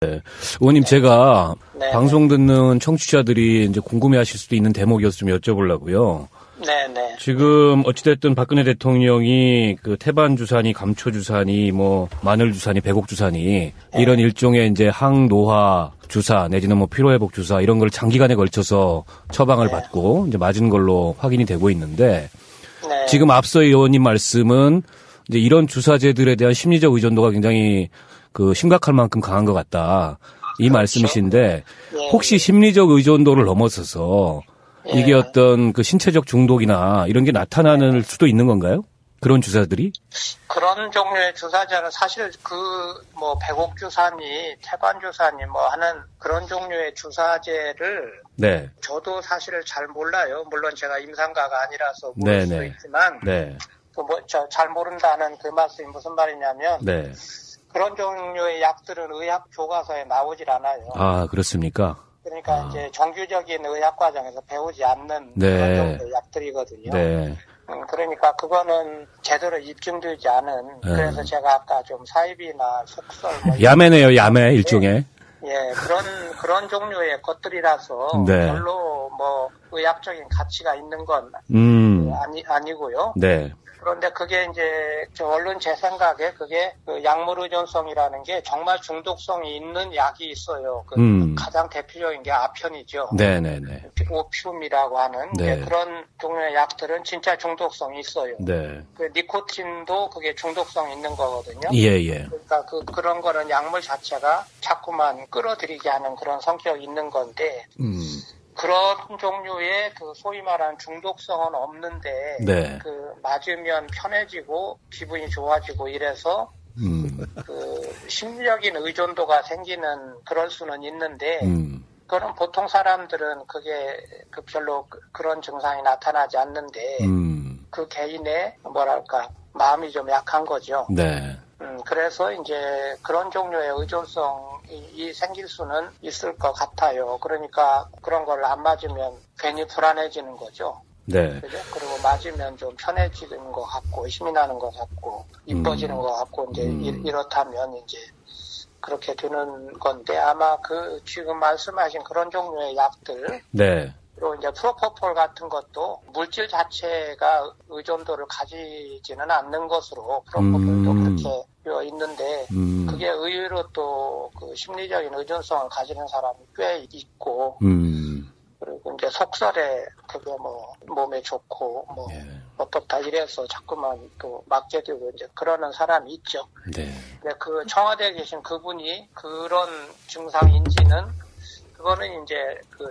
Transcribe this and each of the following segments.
네. 의원님, 네. 제가 네. 방송 듣는 청취자들이 이제 궁금해 하실 수도 있는 대목이어서 좀 여쭤보려고요. 네네. 지금 어찌됐든 박근혜 대통령이 그 태반 주사니 감초 주사니 뭐 마늘 주사니 배곡 주사니 이런 일종의 이제 항노화 주사 내지는 뭐 피로회복 주사 이런 걸 장기간에 걸쳐서 처방을 받고 이제 맞은 걸로 확인이 되고 있는데 네. 지금 앞서 의원님 말씀은 이제 이런 주사제들에 대한 심리적 의존도가 굉장히 그 심각할 만큼 강한 것 같다. 이 그렇죠. 말씀이신데 예. 혹시 심리적 의존도를 넘어서서 이게 예. 어떤 그 신체적 중독이나 이런 게 나타나는 수도 있는 건가요? 그런 주사들이? 그런 종류의 주사제는 사실 뭐 배곡 주사니 태반 주사니 뭐 하는 그런 종류의 주사제를 네. 저도 사실 잘 몰라요. 물론 제가 임상가가 아니라서 모를 수도 있지만 네. 잘 모른다는 그 말씀이 무슨 말이냐면 네. 그런 종류의 약들은 의학 교과서에 나오질 않아요. 아, 그렇습니까? 그러니까 이제 정규적인 의학 과정에서 배우지 않는 네. 그런 종류의 약들이거든요. 네. 그러니까 그거는 제대로 입증되지 않은 그래서 제가 아까 좀 사입이나 속설 뭐 야매네요, 야매 일종의. 예, 그런 종류의 것들이라서 네. 별로 뭐 의학적인 가치가 있는 건 아니고요. 네. 그런데 그게 이제 얼른 제 생각에 그게 그 약물 의존성이라는 게 정말 중독성이 있는 약이 있어요. 가장 대표적인 게 아편이죠. 네네네. 오피움이라고 하는 네. 그런 종류의 약들은 진짜 중독성이 있어요. 네. 그 니코틴도 그게 중독성이 있는 거거든요. 예. 그러니까 그런 거는 약물 자체가 자꾸만 끌어들이게 하는 그런 성격이 있는 건데 그런 종류의 그 소위 말하는 중독성은 없는데 네. 그 맞으면 편해지고 기분이 좋아지고 이래서 그 심리적인 의존도가 생기는 그럴 수는 있는데 그거는 보통 사람들은 그게 별로 그런 증상이 나타나지 않는데 그 개인의 뭐랄까 마음이 좀 약한 거죠. 네. 그래서 이제 그런 종류의 의존성이 생길 수는 있을 것 같아요. 그러니까 그런 걸 안 맞으면 괜히 불안해지는 거죠. 네. 그죠? 그리고 맞으면 좀 편해지는 것 같고, 힘이 나는 것 같고, 이뻐지는 것 같고, 이제 이렇다면 이제 그렇게 되는 건데 아마 지금 말씀하신 그런 종류의 약들. 네. 그리고 이제 프로포폴 같은 것도 물질 자체가 의존도를 가지지는 않는 것으로 프로포폴도 그렇게 되어 있는데 그게 의외로 또 그 심리적인 의존성을 가지는 사람이 꽤 있고 그리고 이제 속설에 그게 뭐 몸에 좋고 뭐 어떻다 이래서 자꾸만 또 맞게 되고 이제 그러는 사람이 있죠. 네. 근데 그 청와대에 계신 그분이 그런 증상인지는 그거는 이제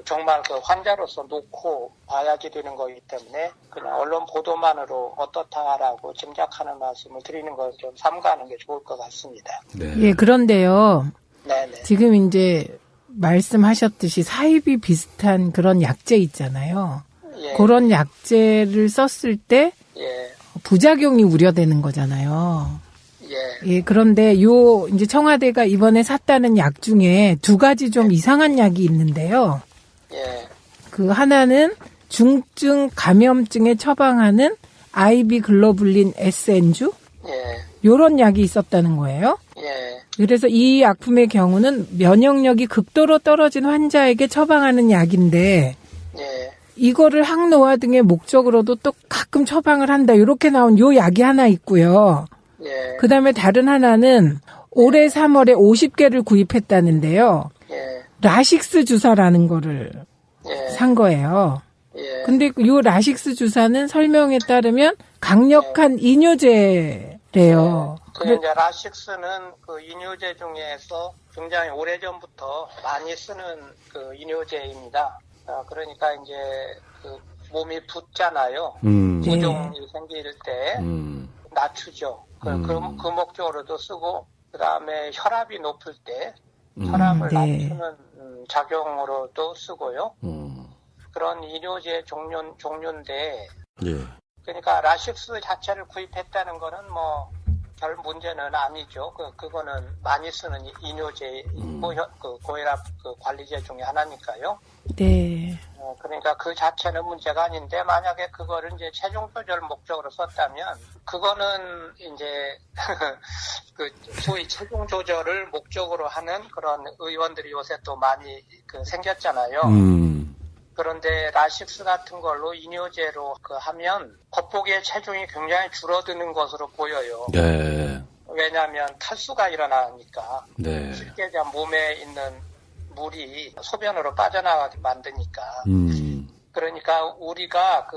정말 환자로서 놓고 봐야지 되는 거기 때문에 그냥 언론 보도만으로 어떻다라고 짐작하는 말씀을 드리는 걸 좀 삼가하는 게 좋을 것 같습니다. 네. 예, 그런데요. 네네. 지금 이제 말씀하셨듯이 사입이 비슷한 그런 약제 있잖아요. 예. 그런 약제를 썼을 때 예. 부작용이 우려되는 거잖아요. 예. 예, 그런데 이제 청와대가 이번에 샀다는 약 중에 두 가지 좀 이상한 약이 있는데요. 예. 그 하나는 중증 감염증에 처방하는 IV 글로불린 S엔주? 예. 요런 약이 있었다는 거예요. 예. 그래서 이 약품의 경우는 면역력이 극도로 떨어진 환자에게 처방하는 약인데 예. 이거를 항노화 등의 목적으로도 또 가끔 처방을 한다. 이렇게 나온 요 약이 하나 있고요. 예. 그다음에 다른 하나는 올해 3월에 50개를 구입했다는데요. 예. 라식스 주사라는 거를 예. 산 거예요. 예. 근데 요 라식스 주사는 설명에 따르면 강력한 이뇨제래요. 이제 라식스는 그 이뇨제 중에서 굉장히 오래전부터 많이 쓰는 그 이뇨제입니다. 그러니까 이제 몸이 붓잖아요. 부종이 생길 때 낮추죠. 그 목적으로도 쓰고 그다음에 혈압이 높을 때 혈압을 낮추는 작용으로도 쓰고요. 그런 이뇨제 종류인데 예. 그러니까 라식스 자체를 구입했다는 거는 뭐 별 문제는 아니죠. 그거는 많이 쓰는 이뇨제, 고혈압 관리제 중에 하나니까요. 네. 그러니까 그 자체는 문제가 아닌데, 만약에 그거를 이제 체중 조절 목적으로 썼다면, 그거는 이제, 소위 체중 조절을 목적으로 하는 그런 의원들이 요새 또 많이 생겼잖아요. 그런데 라식스 같은 걸로 이뇨제로 하면 겉보기에 체중이 굉장히 줄어드는 것으로 보여요. 네. 왜냐하면 탈수가 일어나니까. 네. 쉽게 그냥 몸에 있는 물이 소변으로 빠져나가게 만드니까. 그러니까 우리가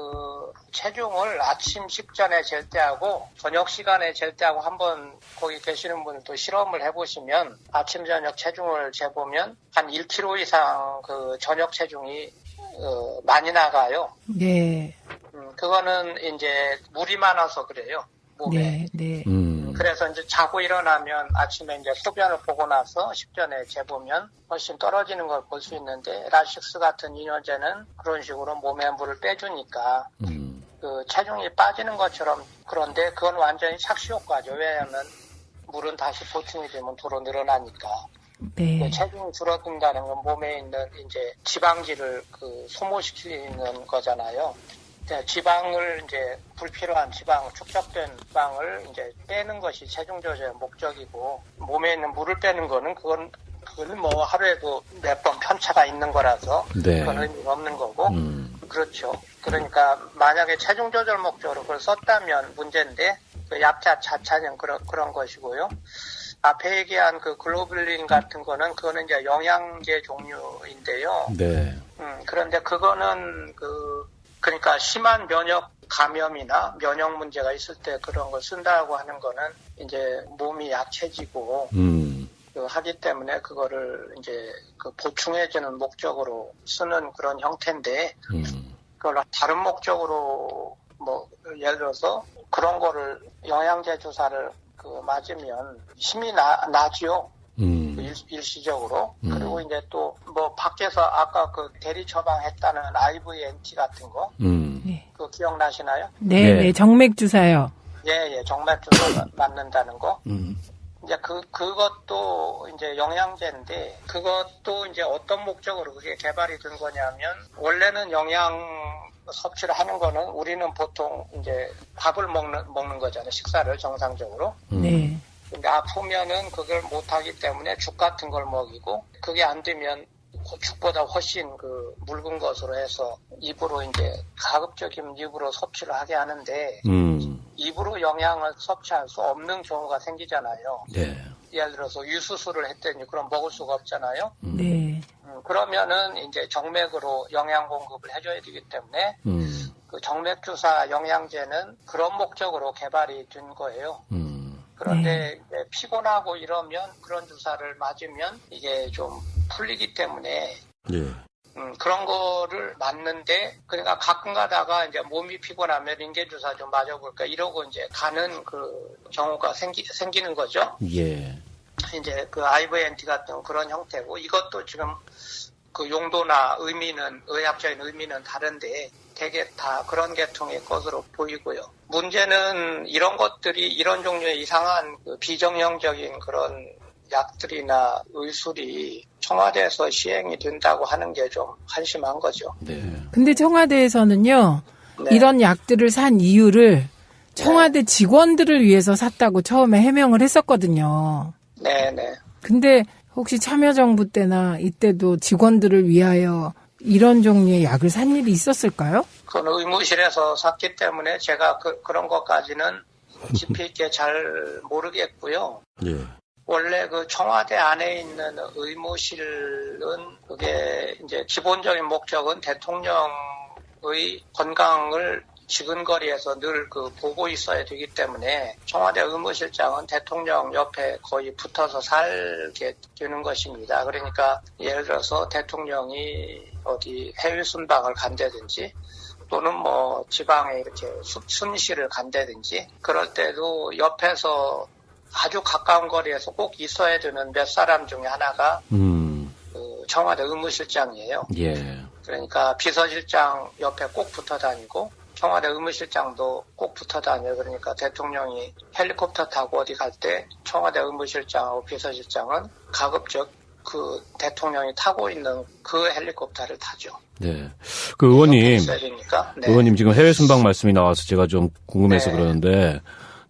체중을 아침 식전에 잴 때하고 저녁 시간에 잴 때하고 한번 거기 계시는 분들도 실험을 해보시면 아침 저녁 체중을 재보면 한 1kg 이상 저녁 체중이 많이 나가요. 네. 그거는 이제 물이 많아서 그래요. 몸에. 네. 그래서 이제 자고 일어나면 아침에 이제 소변을 보고 나서 식전에 재보면 훨씬 떨어지는 걸 볼 수 있는데, 라식스 같은 이뇨제는 그런 식으로 몸에 물을 빼주니까 체중이 빠지는 것처럼. 그런데 그건 완전히 착시 효과죠. 왜냐하면 물은 다시 보충이 되면 도로 늘어나니까. 네. 체중이 줄어든다는 건 몸에 있는 이제 지방질을 소모시키는 거잖아요. 지방을 이제 불필요한 지방, 축적된 지방을 이제 빼는 것이 체중 조절의 목적이고, 몸에 있는 물을 빼는 거는 그건 뭐 하루에도 몇 번 편차가 있는 거라서 네. 그건 의미가 없는 거고. 그렇죠. 그러니까 만약에 체중 조절 목적으로 그걸 썼다면 문제인데, 약자 자차는 그런 것이고요. 앞에 얘기한 글로불린 같은 거는 그거는 이제 영양제 종류인데요. 네. 그런데 그거는 그러니까 심한 면역 감염이나 면역 문제가 있을 때 그런 걸 쓴다고 하는 거는 이제 몸이 약해지고 하기 때문에 그거를 이제 보충해주는 목적으로 쓰는 그런 형태인데, 그걸 다른 목적으로 뭐 예를 들어서 그런 거를 영양제 주사를 맞으면 힘이 나죠. 일시적으로. 그리고 이제 또 뭐 밖에서 아까 대리 처방했다는 IVNT 같은 거, 그거 기억나시나요? 네. 정맥 주사요. 예, 정맥 주사 맞는다는 거. 이제 그것도 이제 영양제인데, 그것도 이제 어떤 목적으로 그게 개발이 된 거냐면, 원래는 영양 섭취를 하는 거는 우리는 보통 이제 밥을 먹는 거잖아요. 식사를 정상적으로. 네. 근데 아프면은 그걸 못하기 때문에 죽 같은 걸 먹이고, 그게 안 되면 죽보다 훨씬 묽은 것으로 해서 입으로 이제 가급적이면 입으로 섭취를 하게 하는데, 입으로 영양을 섭취할 수 없는 경우가 생기잖아요. 네. 예를 들어서 유수술을 했더니 그럼 먹을 수가 없잖아요. 네. 그러면은 이제 정맥으로 영양 공급을 해줘야 되기 때문에 정맥 주사 영양제는 그런 목적으로 개발이 된 거예요. 그런데 이제 피곤하고 이러면 그런 주사를 맞으면 이게 좀 풀리기 때문에 그런 거를 맞는데, 그러니까 가끔 가다가 이제 몸이 피곤하면 링겔 주사 좀 맞아볼까 이러고 이제 가는 경우가 생기는 거죠. 예. 이제 IVNT 같은 그런 형태고, 이것도 지금 용도나 의학적인 의미는 다른데 되게 다 그런 계통의 것으로 보이고요. 문제는 이런 것들이, 이런 종류의 이상한 비정형적인 그런 약들이나 의술이 청와대에서 시행이 된다고 하는 게 좀 한심한 거죠. 네. 근데 청와대에서는요, 네. 이런 약들을 산 이유를 청와대 직원들을 위해서 샀다고 처음에 해명을 했었거든요. 네네. 근데 혹시 참여정부 때나 이때도 직원들을 위하여 이런 종류의 약을 산 일이 있었을까요? 그건 의무실에서 샀기 때문에 제가 그런 것까지는 깊이 있게 잘 모르겠고요. 예. 원래 청와대 안에 있는 의무실은 그게 이제 기본적인 목적은 대통령의 건강을 지근거리에서 늘 보고 있어야 되기 때문에 청와대 의무실장은 대통령 옆에 거의 붙어서 살게 되는 것입니다. 그러니까 예를 들어서 대통령이 어디 해외 순방을 간다든지 또는 뭐 지방에 이렇게 순시를 간다든지 그럴 때도 옆에서 아주 가까운 거리에서 꼭 있어야 되는 몇 사람 중에 하나가 청와대 의무실장이에요. 예. 그러니까 비서실장 옆에 꼭 붙어 다니고 청와대 의무실장도 꼭 붙어 다녀요. 그러니까 대통령이 헬리콥터 타고 어디 갈 때 청와대 의무실장하고 비서실장은 가급적 그 대통령이 타고 있는 그 헬리콥터를 타죠. 네. 그 의원님, 네. 의원님 지금 해외 순방 말씀이 나와서 제가 좀 궁금해서 네. 그러는데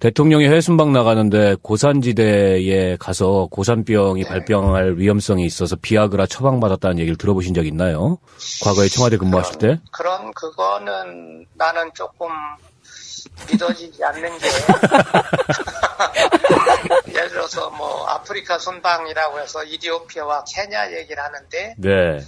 대통령이 해외 순방 나가는데 고산지대에 가서 고산병이 네. 발병할 위험성이 있어서 비아그라 처방받았다는 얘기를 들어보신 적 있나요? 과거에 청와대 근무하실 때? 그거는 나는 조금 믿어지지 않는 게 예를 들어서 뭐 아프리카 순방이라고 해서 이디오피아와 케냐 얘기를 하는데 네.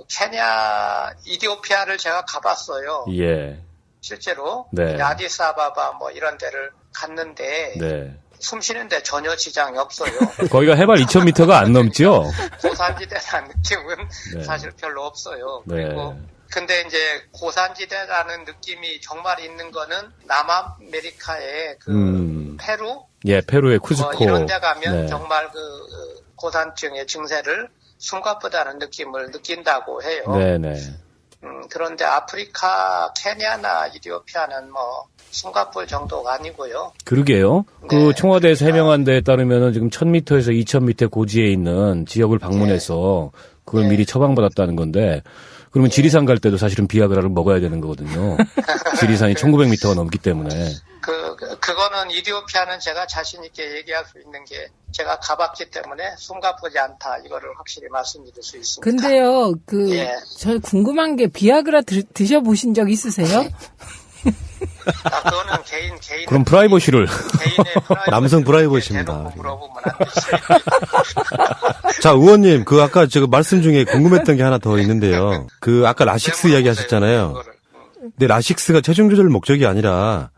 케냐, 이디오피아를 제가 가봤어요. 예. 실제로. 네. 아디스아바바 뭐 이런 데를 갔는데. 네. 숨 쉬는데 전혀 지장이 없어요. 거기가 해발 2,000m가 안 넘죠? 고산지대라는 느낌은 네. 사실 별로 없어요. 네. 그리고 근데 이제 고산지대라는 느낌이 정말 있는 거는 남아메리카의 페루? 예, 페루의 쿠스코. 이런 데 가면 네. 정말 고산증의 증세를 숨가쁘다는 느낌을 느낀다고 해요. 네네. 그런데 아프리카, 케냐나 이디오피아는 뭐 숨가쁠 정도가 아니고요. 그러게요. 네, 그 청와대에서 해명한 데에 따르면은 지금 1,000m에서 2,000m 고지에 있는 지역을 방문해서 그걸 네. 미리 처방받았다는 건데 그러면 지리산 갈 때도 사실은 비아그라를 먹어야 되는 거거든요. 지리산이 1,900m가 넘기 때문에. 그거는 이디오피아는 제가 자신 있게 얘기할 수 있는 게 제가 가봤기 때문에 숨가쁘지 않다 이거를 확실히 말씀드릴 수 있습니다. 근데요, 저 궁금한 게 비아그라 드셔보신 적 있으세요? 그거는 개인 그럼 프라이버시를 개인의 남성 프라이버시입니다. 물어보면 안 되지. 자, 의원님, 아까 제가 말씀 중에 궁금했던 게 하나 더 있는데요. 아까 라식스 이야기 하셨잖아요. 근데 라식스가 체중 조절 목적이 아니라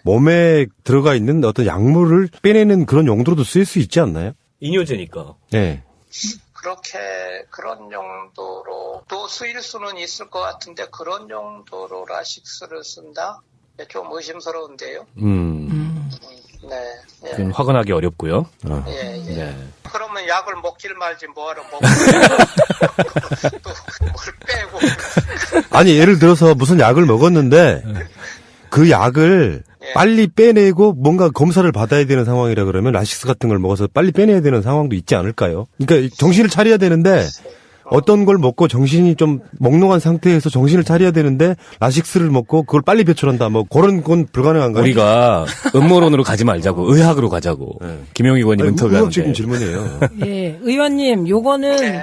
몸에 들어가 있는 어떤 약물을 빼내는 그런 용도로도 쓰일 수 있지 않나요? 이뇨제니까. 네. 그런 용도로도 쓰일 수는 있을 것 같은데 그런 용도로 라식스를 쓴다? 좀 의심스러운데요. 네. 좀 확언하기 어렵고요. 예. 네. 그러면 약을 먹질 말지 뭐하러 먹고 또 뭘 빼고. 아니, 예를 들어서 무슨 약을 먹었는데 그 약을 빨리 빼내고 뭔가 검사를 받아야 되는 상황이라 그러면 라식스 같은 걸 먹어서 빨리 빼내야 되는 상황도 있지 않을까요? 그러니까 정신을 차려야 되는데 어떤 걸 먹고 정신이 좀 몽롱한 상태에서 정신을 차려야 되는데 라식스를 먹고 그걸 빨리 배출한다. 뭐 그런 건 불가능한가요? 우리가 음모론으로 가지 말자고 의학으로 가자고. 네. 김용희 의원님 인터뷰하는데. 의학적인 질문이에요. 예, 의원님, 요거는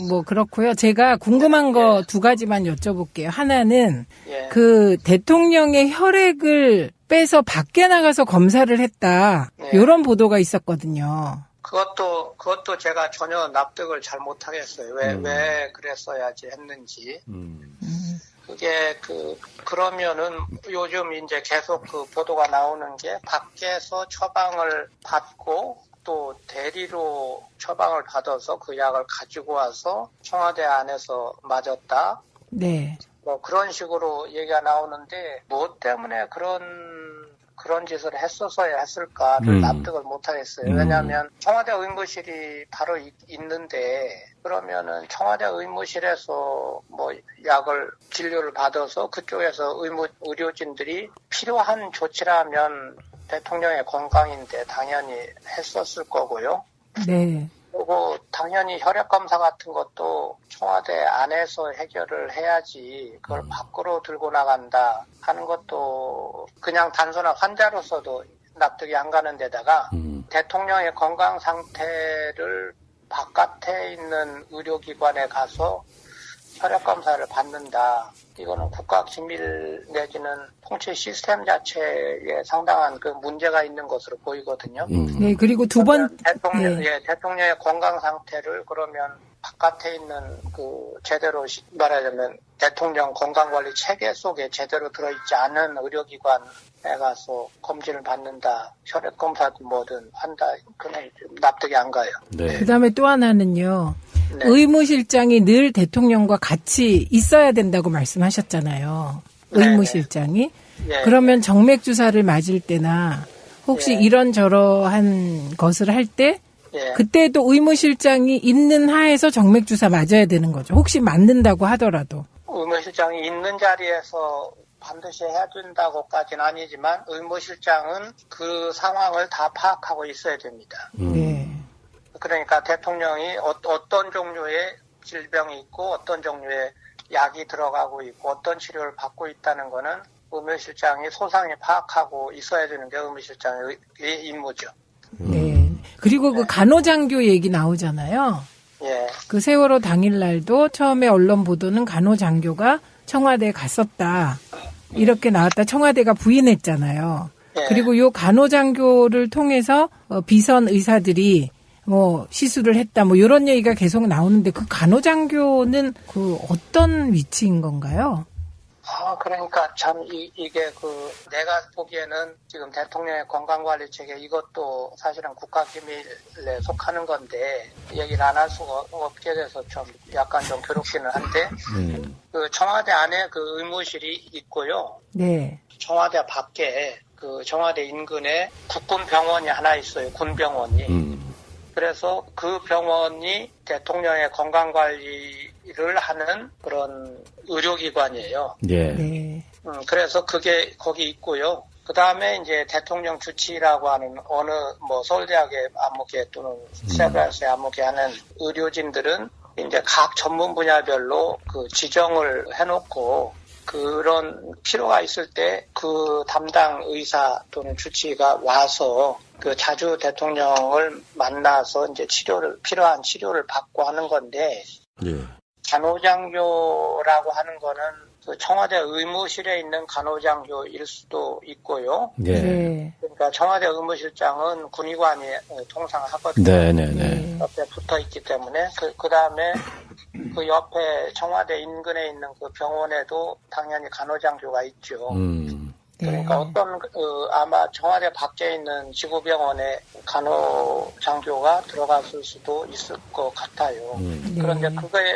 뭐 그렇고요. 제가 궁금한 거 두 가지만 여쭤볼게요. 하나는 그 대통령의 혈액을 빼서 밖에 나가서 검사를 했다. 이런 보도가 있었거든요. 그것도 제가 전혀 납득을 잘 못하겠어요. 왜 그랬어야지 했는지. 그게 그러면은 요즘 이제 계속 보도가 나오는 게 밖에서 처방을 받고 또 대리로 처방을 받아서 그 약을 가지고 와서 청와대 안에서 맞았다. 네. 뭐 그런 식으로 얘기가 나오는데 뭐 때문에 그런 짓을 했었어야 했을까를 납득을 못하겠어요. 왜냐하면 청와대 의무실이 바로 있는데 그러면은 청와대 의무실에서 뭐 약을 진료를 받아서 그쪽에서 의료진들이 필요한 조치라면 대통령의 건강인데 당연히 했었을 거고요. 네. 그리고 당연히 혈액 검사 같은 것도 청와대 안에서 해결을 해야지 그걸 밖으로 들고 나간다 하는 것도 그냥 단순한 환자로서도 납득이 안 가는 데다가 대통령의 건강 상태를 바깥에 있는 의료기관에 가서 혈액 검사를 받는다. 이거는 국가 기밀 내지는 통치 시스템 자체에 상당한 문제가 있는 것으로 보이거든요. 네, 그리고 두 번 대통령의 건강 상태를 그러면 바깥에 있는 제대로 말하자면 대통령 건강관리 체계 속에 제대로 들어있지 않은 의료기관에 가서 검진을 받는다. 혈액 검사든 뭐든 한다. 그건 납득이 안 가요. 네. 그다음에 또 하나는요. 네. 의무실장이 늘 대통령과 같이 있어야 된다고 말씀하셨잖아요. 의무실장이. 네. 그러면 정맥 주사를 맞을 때나 혹시 이런저러한 것을 할 때 그때도 의무실장이 있는 하에서 정맥 주사 맞아야 되는 거죠. 혹시 맞는다고 하더라도. 의무실장이 있는 자리에서 반드시 해야 된다고까지는 아니지만 의무실장은 그 상황을 다 파악하고 있어야 됩니다. 네. 그러니까 대통령이 어떤 종류의 질병이 있고 어떤 종류의 약이 들어가고 있고 어떤 치료를 받고 있다는 거는 의무실장이 소상히 파악하고 있어야 되는 게 의무실장의 임무죠. 네. 그리고 그 간호장교 얘기 나오잖아요. 예. 그 세월호 당일날도 처음에 언론 보도는 간호장교가 청와대에 갔었다. 이렇게 나왔다. 청와대가 부인했잖아요. 예. 그리고 요 간호장교를 통해서 비선 의사들이 뭐 시술을 했다. 뭐 이런 얘기가 계속 나오는데 그 간호장교는 그 어떤 위치인 건가요? 그러니까 참 이게 내가 보기에는 지금 대통령의 건강관리 체계 이것도 사실은 국가기밀에 속하는 건데 얘기를 안 할 수가 없게 돼서 좀 약간 좀 괴롭기는 한데 그 청와대 안에 그 의무실이 있고요. 네. 청와대 밖에 그 청와대 인근에 국군병원이 하나 있어요. 군병원이. 그래서 그 병원이 대통령의 건강관리를 하는 그런 의료기관이에요. 예. 네. 그래서 그게 거기 있고요. 그 다음에 이제 대통령 주치의라고 하는 어느 서울대학의 안목회 또는 세브란스의 안목회 하는 의료진들은 이제 각 전문 분야별로 그 지정을 해놓고 그런 필요가 있을 때 그 담당 의사 또는 주치의가 와서 그 자주 대통령을 만나서 이제 필요한 치료를 받고 하는 건데, 예. 간호장교라고 하는 거는 그 청와대 의무실에 있는 간호장교일 수도 있고요. 예. 네. 그러니까 청와대 의무실장은 군의관이 통상 하거든요. 네네네. 옆에 붙어 있기 때문에 그 다음에 그 옆에 청와대 인근에 있는 그 병원에도 당연히 간호장교가 있죠. 그러니까 어떤 아마 청와대 밖에 있는 지구병원에 간호장교가 들어갔을 수도 있을 것 같아요. 그런데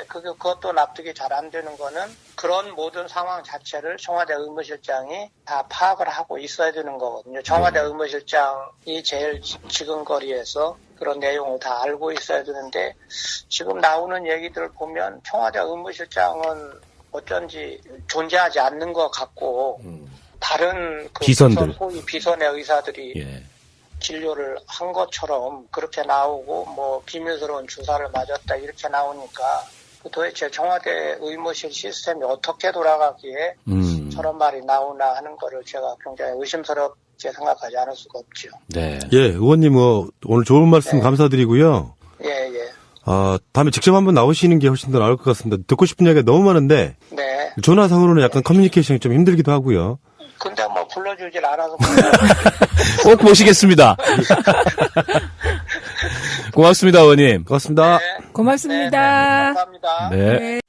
그것도 납득이 잘 안 되는 거는 그런 모든 상황 자체를 청와대 의무실장이 다 파악을 하고 있어야 되는 거거든요. 청와대 의무실장이 제일 지근거리에서 그런 내용을 다 알고 있어야 되는데 지금 나오는 얘기들을 보면 청와대 의무실장은 어쩐지 존재하지 않는 것 같고 다른 그 비선들. 소위 비선의 의사들이 예. 진료를 한 것처럼 그렇게 나오고 뭐 비밀스러운 주사를 맞았다 이렇게 나오니까 도대체 청와대 의무실 시스템이 어떻게 돌아가기에 저런 말이 나오나 하는 거를 제가 굉장히 의심스럽게 생각하지 않을 수가 없죠. 네. 예, 의원님 오늘 좋은 말씀 네. 감사드리고요. 예. 다음에 직접 한번 나오시는 게 훨씬 더 나을 것 같습니다. 듣고 싶은 이야기가 너무 많은데 네. 전화상으로는 약간 커뮤니케이션이 좀 힘들기도 하고요. 근데 뭐 불러주질 않아서 꼭 모시겠습니다. 고맙습니다, 의원님. 고맙습니다. 네. 고맙습니다. 네, 감사합니다. 네. 네.